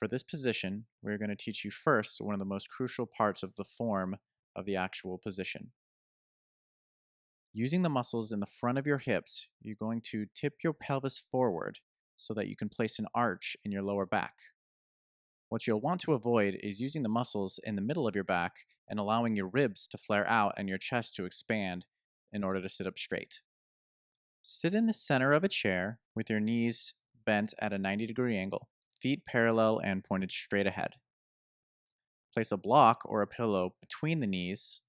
For this position, we're going to teach you first one of the most crucial parts of the form of the actual position. Using the muscles in the front of your hips, you're going to tip your pelvis forward so that you can place an arch in your lower back. What you'll want to avoid is using the muscles in the middle of your back and allowing your ribs to flare out and your chest to expand in order to sit up straight. Sit in the center of a chair with your knees bent at a 90-degree angle, feet parallel and pointed straight ahead. Place a block or a pillow between the knees,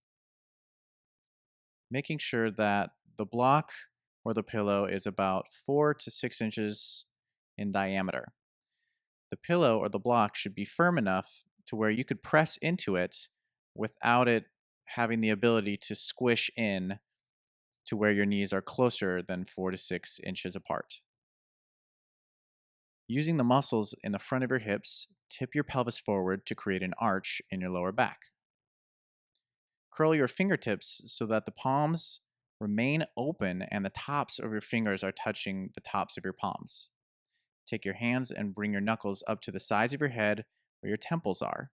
making sure that the block or the pillow is about 4 to 6 inches in diameter. The pillow or the block should be firm enough to where you could press into it without it having the ability to squish in to where your knees are closer than 4 to 6 inches apart. Using the muscles in the front of your hips, tip your pelvis forward to create an arch in your lower back. Curl your fingertips so that the palms remain open and the tops of your fingers are touching the tops of your palms. Take your hands and bring your knuckles up to the sides of your head where your temples are,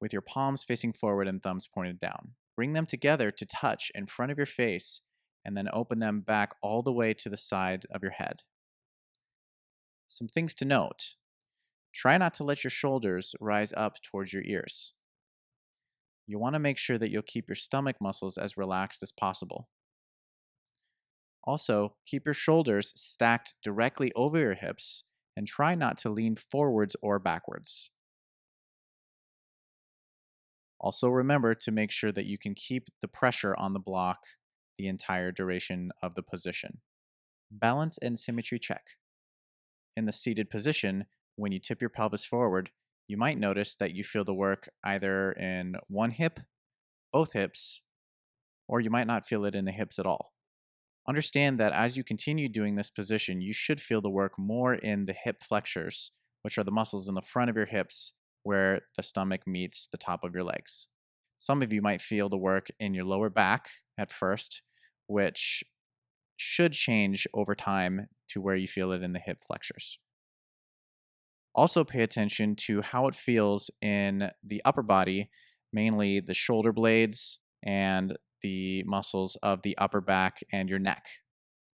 with your palms facing forward and thumbs pointed down. Bring them together to touch in front of your face and then open them back all the way to the side of your head. Some things to note. Try not to let your shoulders rise up towards your ears. You want to make sure that you'll keep your stomach muscles as relaxed as possible. Also, keep your shoulders stacked directly over your hips and try not to lean forwards or backwards. Also, remember to make sure that you can keep the pressure on the block the entire duration of the position. Balance and symmetry check. In the seated position, when you tip your pelvis forward, you might notice that you feel the work either in one hip, both hips, or you might not feel it in the hips at all. Understand that as you continue doing this position, you should feel the work more in the hip flexors, which are the muscles in the front of your hips where the stomach meets the top of your legs. Some of you might feel the work in your lower back at first, which should change over time to where you feel it in the hip flexors. Also pay attention to how it feels in the upper body, mainly the shoulder blades and the muscles of the upper back and your neck.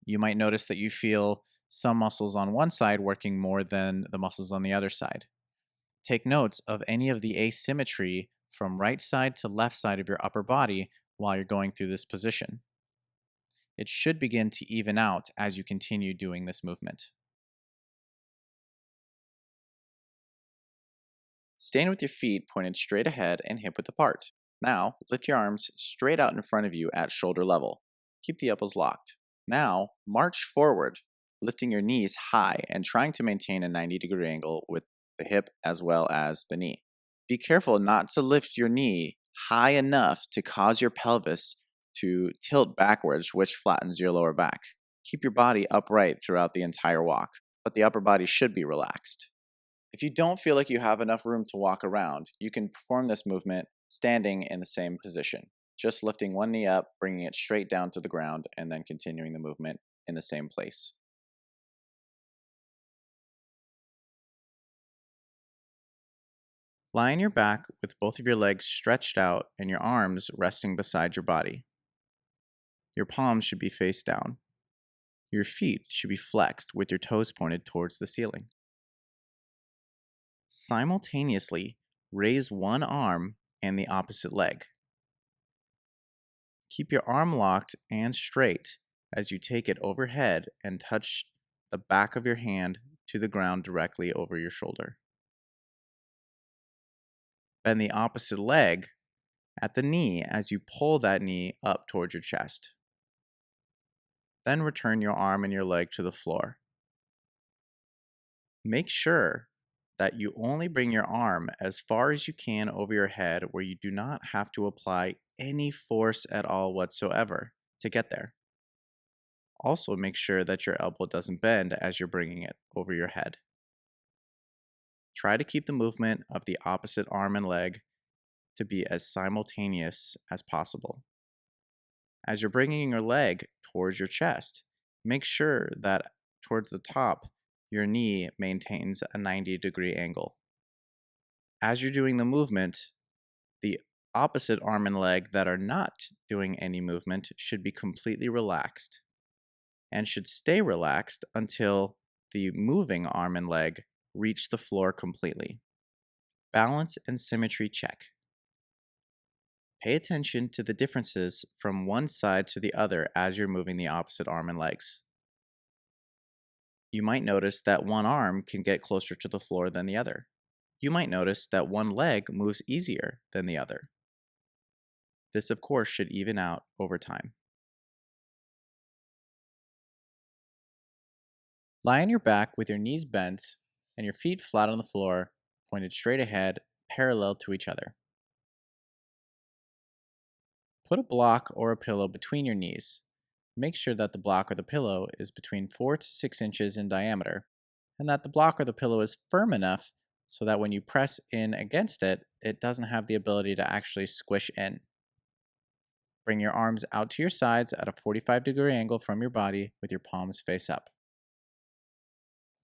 You might notice that you feel some muscles on one side working more than the muscles on the other side. Take notes of any of the asymmetry from right side to left side of your upper body while you're going through this position. It should begin to even out as you continue doing this movement. Stand with your feet pointed straight ahead and hip width apart. Now, lift your arms straight out in front of you at shoulder level. Keep the elbows locked. Now, march forward, lifting your knees high and trying to maintain a 90-degree angle with the hip as well as the knee. Be careful not to lift your knee high enough to cause your pelvis to tilt backwards, which flattens your lower back. Keep your body upright throughout the entire walk, but the upper body should be relaxed. If you don't feel like you have enough room to walk around, you can perform this movement standing in the same position, just lifting one knee up, bringing it straight down to the ground, and then continuing the movement in the same place. Lie on your back with both of your legs stretched out and your arms resting beside your body. Your palms should be face down. Your feet should be flexed with your toes pointed towards the ceiling. Simultaneously, raise one arm and the opposite leg. Keep your arm locked and straight as you take it overhead and touch the back of your hand to the ground directly over your shoulder. Bend the opposite leg at the knee as you pull that knee up towards your chest. Then return your arm and your leg to the floor. Make sure that you only bring your arm as far as you can over your head where you do not have to apply any force at all whatsoever to get there. Also, make sure that your elbow doesn't bend as you're bringing it over your head. Try to keep the movement of the opposite arm and leg to be as simultaneous as possible. As you're bringing your leg towards your chest, make sure that towards the top, your knee maintains a 90-degree angle. As you're doing the movement, the opposite arm and leg that are not doing any movement should be completely relaxed and should stay relaxed until the moving arm and leg reach the floor completely. Balance and symmetry check. Pay attention to the differences from one side to the other as you're moving the opposite arm and legs. You might notice that one arm can get closer to the floor than the other. You might notice that one leg moves easier than the other. This, of course, should even out over time. Lie on your back with your knees bent and your feet flat on the floor, pointed straight ahead, parallel to each other. Put a block or a pillow between your knees. Make sure that the block or the pillow is between 4 to 6 inches in diameter, and that the block or the pillow is firm enough so that when you press in against it, it doesn't have the ability to actually squish in. Bring your arms out to your sides at a 45-degree angle from your body with your palms face up.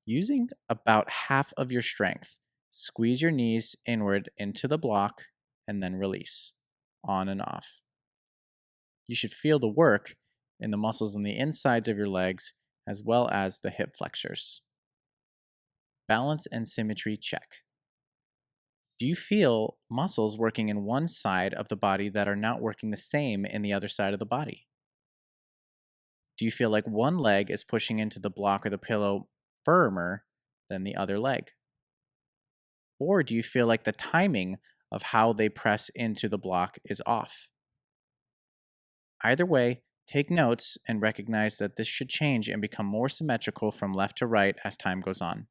Using about half of your strength, squeeze your knees inward into the block and then release, on and off. You should feel the work in the muscles on the insides of your legs as well as the hip flexors. Balance and symmetry check. Do you feel muscles working in one side of the body that are not working the same in the other side of the body? Do you feel like one leg is pushing into the block or the pillow firmer than the other leg? Or do you feel like the timing of how they press into the block is off? Either way, take notes and recognize that this should change and become more symmetrical from left to right as time goes on.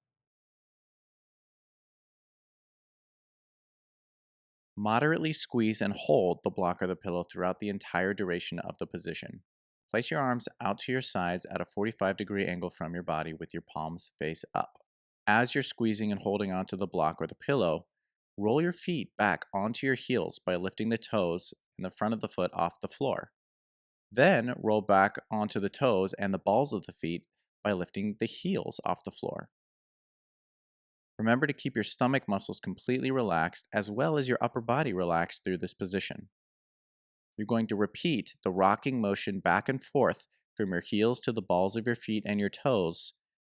Moderately squeeze and hold the block or the pillow throughout the entire duration of the position. Place your arms out to your sides at a 45-degree angle from your body with your palms face up. As you're squeezing and holding onto the block or the pillow, roll your feet back onto your heels by lifting the toes and the front of the foot off the floor. Then roll back onto the toes and the balls of the feet by lifting the heels off the floor. Remember to keep your stomach muscles completely relaxed as well as your upper body relaxed through this position. You're going to repeat the rocking motion back and forth from your heels to the balls of your feet and your toes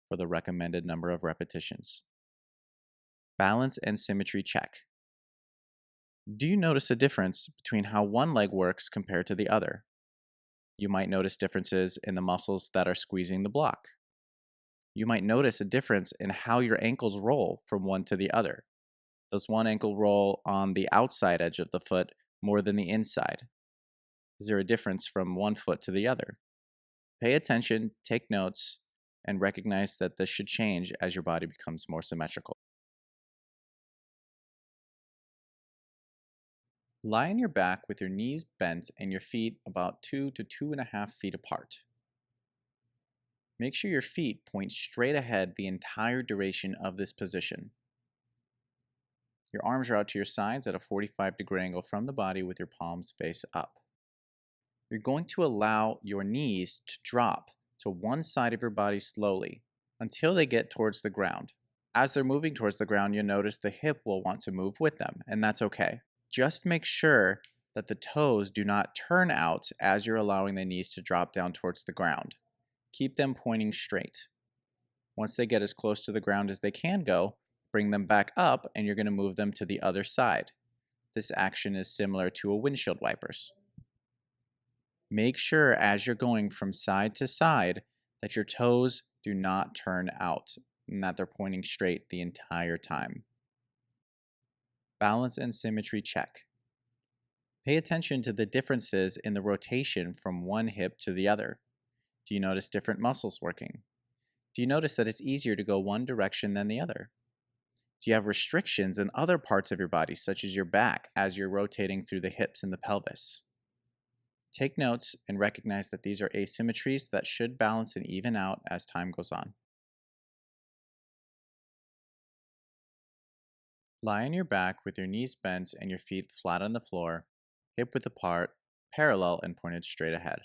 for the recommended number of repetitions. Balance and symmetry check. Do you notice a difference between how one leg works compared to the other? You might notice differences in the muscles that are squeezing the block. You might notice a difference in how your ankles roll from one to the other. Does one ankle roll on the outside edge of the foot more than the inside? Is there a difference from one foot to the other? Pay attention, take notes, and recognize that this should change as your body becomes more symmetrical. Lie on your back with your knees bent and your feet about 2 to 2.5 feet apart. Make sure your feet point straight ahead the entire duration of this position. Your arms are out to your sides at a 45-degree angle from the body with your palms face up. You're going to allow your knees to drop to one side of your body slowly until they get towards the ground. As they're moving towards the ground, you'll notice the hip will want to move with them, and that's okay. Just make sure that the toes do not turn out as you're allowing the knees to drop down towards the ground. Keep them pointing straight. Once they get as close to the ground as they can go, bring them back up and you're going to move them to the other side. This action is similar to a windshield wipers. Make sure as you're going from side to side that your toes do not turn out and that they're pointing straight the entire time. Balance and symmetry check. Pay attention to the differences in the rotation from one hip to the other. Do you notice different muscles working? Do you notice that it's easier to go one direction than the other? Do you have restrictions in other parts of your body, such as your back, as you're rotating through the hips and the pelvis? Take notes and recognize that these are asymmetries that should balance and even out as time goes on. Lie on your back with your knees bent and your feet flat on the floor, hip width apart, parallel and pointed straight ahead.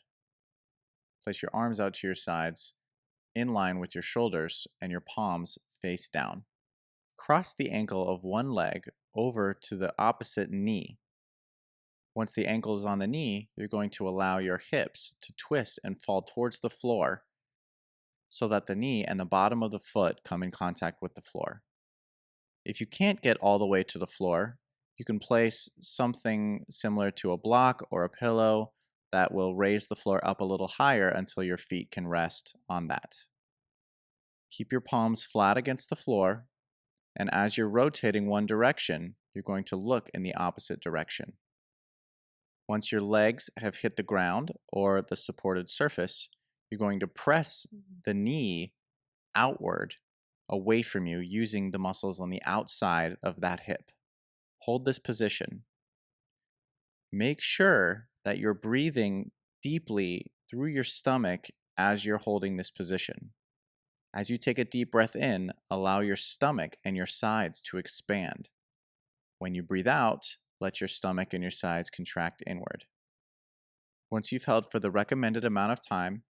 Place your arms out to your sides, in line with your shoulders and your palms face down. Cross the ankle of one leg over to the opposite knee. Once the ankle is on the knee, you're going to allow your hips to twist and fall towards the floor so that the knee and the bottom of the foot come in contact with the floor. If you can't get all the way to the floor, you can place something similar to a block or a pillow that will raise the floor up a little higher until your feet can rest on that. Keep your palms flat against the floor, and as you're rotating one direction, you're going to look in the opposite direction. Once your legs have hit the ground or the supported surface, you're going to press the knee outward away from you using the muscles on the outside of that hip. Hold this position. Make sure that you're breathing deeply through your stomach as you're holding this position. As you take a deep breath in, allow your stomach and your sides to expand. When you breathe out, let your stomach and your sides contract inward. Once you've held for the recommended amount of time,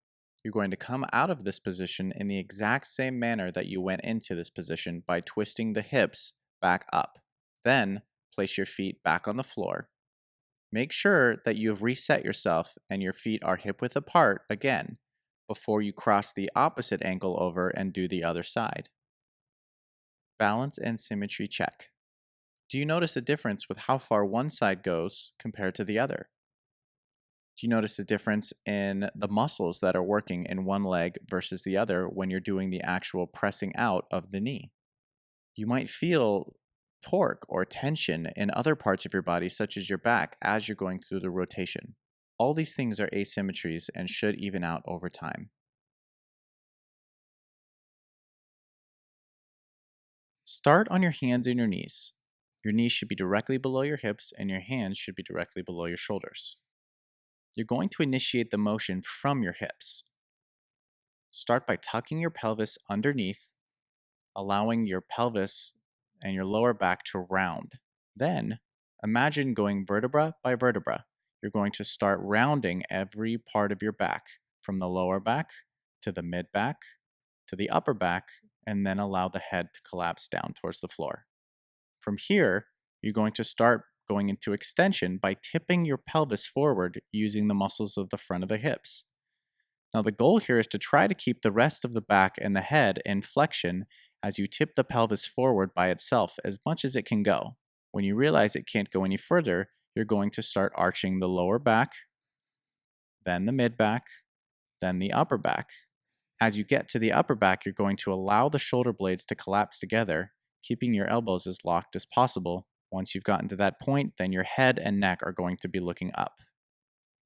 you're going to come out of this position in the exact same manner that you went into this position by twisting the hips back up. Then, place your feet back on the floor. Make sure that you have reset yourself and your feet are hip-width apart again before you cross the opposite ankle over and do the other side. Balance and symmetry check. Do you notice a difference with how far one side goes compared to the other? Do you notice a difference in the muscles that are working in one leg versus the other when you're doing the actual pressing out of the knee? You might feel torque or tension in other parts of your body, such as your back, as you're going through the rotation. All these things are asymmetries and should even out over time. Start on your hands and your knees. Your knees should be directly below your hips and your hands should be directly below your shoulders. You're going to initiate the motion from your hips. Start by tucking your pelvis underneath, allowing your pelvis and your lower back to round. Then, imagine going vertebra by vertebra. You're going to start rounding every part of your back, from the lower back to the mid back to the upper back, and then allow the head to collapse down towards the floor. From here, you're going to start going into extension by tipping your pelvis forward using the muscles of the front of the hips. Now, the goal here is to try to keep the rest of the back and the head in flexion as you tip the pelvis forward by itself as much as it can go. When you realize it can't go any further, you're going to start arching the lower back, then the mid back, then the upper back. As you get to the upper back, you're going to allow the shoulder blades to collapse together, keeping your elbows as locked as possible. Once you've gotten to that point, then your head and neck are going to be looking up.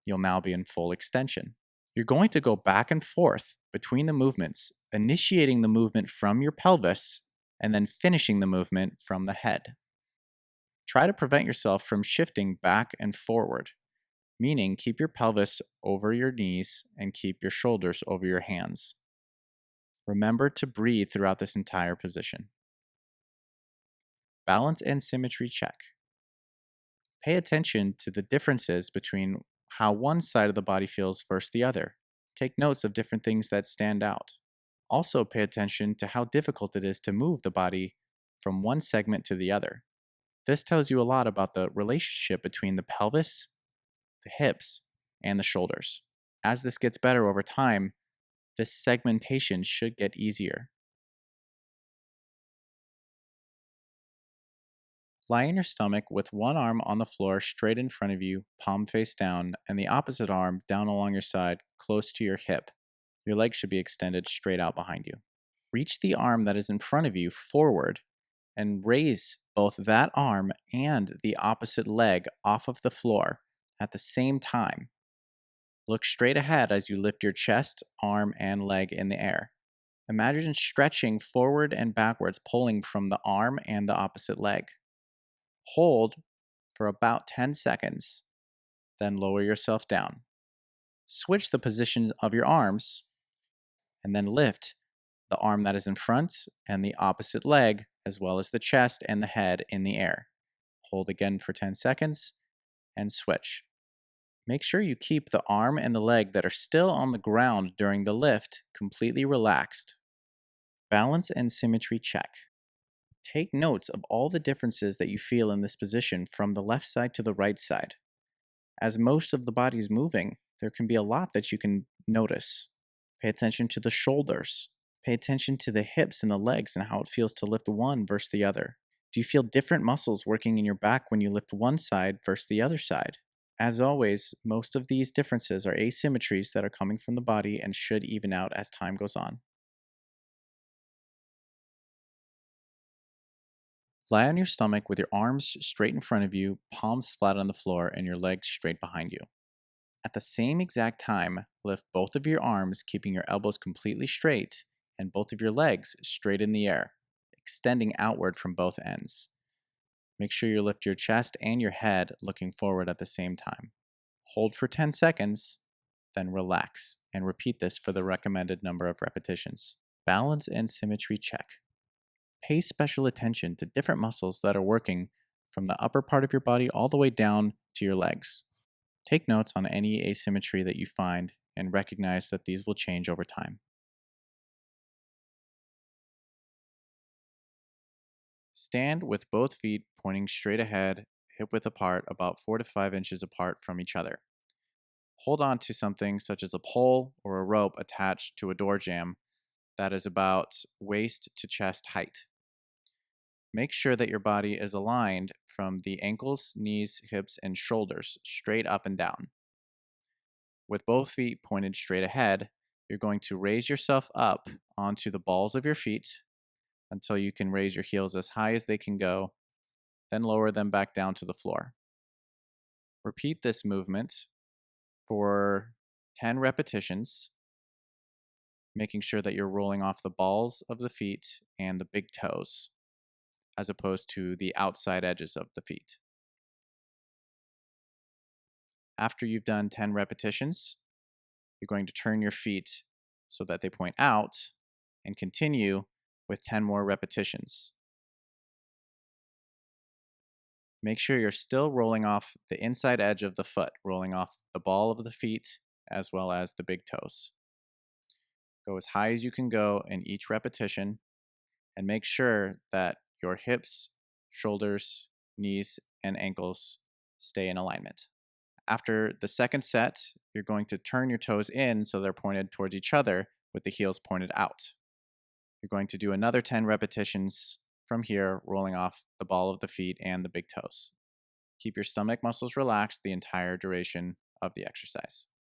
You'll now be in full extension. You're going to go back and forth between the movements, initiating the movement from your pelvis and then finishing the movement from the head. Try to prevent yourself from shifting back and forward, meaning keep your pelvis over your knees and keep your shoulders over your hands. Remember to breathe throughout this entire position. Balance and symmetry check. Pay attention to the differences between how one side of the body feels versus the other. Take notes of different things that stand out. Also pay attention to how difficult it is to move the body from one segment to the other. This tells you a lot about the relationship between the pelvis, the hips, and the shoulders. As this gets better over time, this segmentation should get easier. Lie in your stomach with one arm on the floor straight in front of you, palm face down, and the opposite arm down along your side, close to your hip. Your legs should be extended straight out behind you. Reach the arm that is in front of you forward and raise both that arm and the opposite leg off of the floor at the same time. Look straight ahead as you lift your chest, arm, and leg in the air. Imagine stretching forward and backwards, pulling from the arm and the opposite leg. Hold for about 10 seconds, then lower yourself down. Switch the positions of your arms, and then lift the arm that is in front and the opposite leg, as well as the chest and the head in the air. Hold again for 10 seconds, and switch. Make sure you keep the arm and the leg that are still on the ground during the lift completely relaxed. Balance and symmetry check. Take notes of all the differences that you feel in this position from the left side to the right side. As most of the body is moving, there can be a lot that you can notice. Pay attention to the shoulders. Pay attention to the hips and the legs and how it feels to lift one versus the other. Do you feel different muscles working in your back when you lift one side versus the other side? As always, most of these differences are asymmetries that are coming from the body and should even out as time goes on. Lie on your stomach with your arms straight in front of you, palms flat on the floor, and your legs straight behind you. At the same exact time, lift both of your arms, keeping your elbows completely straight and both of your legs straight in the air, extending outward from both ends. Make sure you lift your chest and your head looking forward at the same time. Hold for 10 seconds, then relax, and repeat this for the recommended number of repetitions. Balance and symmetry check. Pay special attention to different muscles that are working from the upper part of your body all the way down to your legs. Take notes on any asymmetry that you find and recognize that these will change over time. Stand with both feet pointing straight ahead, hip width apart, about 4 to 5 inches apart from each other. Hold on to something such as a pole or a rope attached to a door jamb that is about waist to chest height. Make sure that your body is aligned from the ankles, knees, hips, and shoulders straight up and down. With both feet pointed straight ahead, you're going to raise yourself up onto the balls of your feet until you can raise your heels as high as they can go, then lower them back down to the floor. Repeat this movement for 10 repetitions, making sure that you're rolling off the balls of the feet and the big toes, as opposed to the outside edges of the feet. After you've done 10 repetitions, you're going to turn your feet so that they point out and continue with 10 more repetitions. Make sure you're still rolling off the inside edge of the foot, rolling off the ball of the feet as well as the big toes. Go as high as you can go in each repetition and make sure that your hips, shoulders, knees, and ankles stay in alignment. After the second set, you're going to turn your toes in so they're pointed towards each other with the heels pointed out. You're going to do another 10 repetitions from here, rolling off the ball of the feet and the big toes. Keep your stomach muscles relaxed the entire duration of the exercise.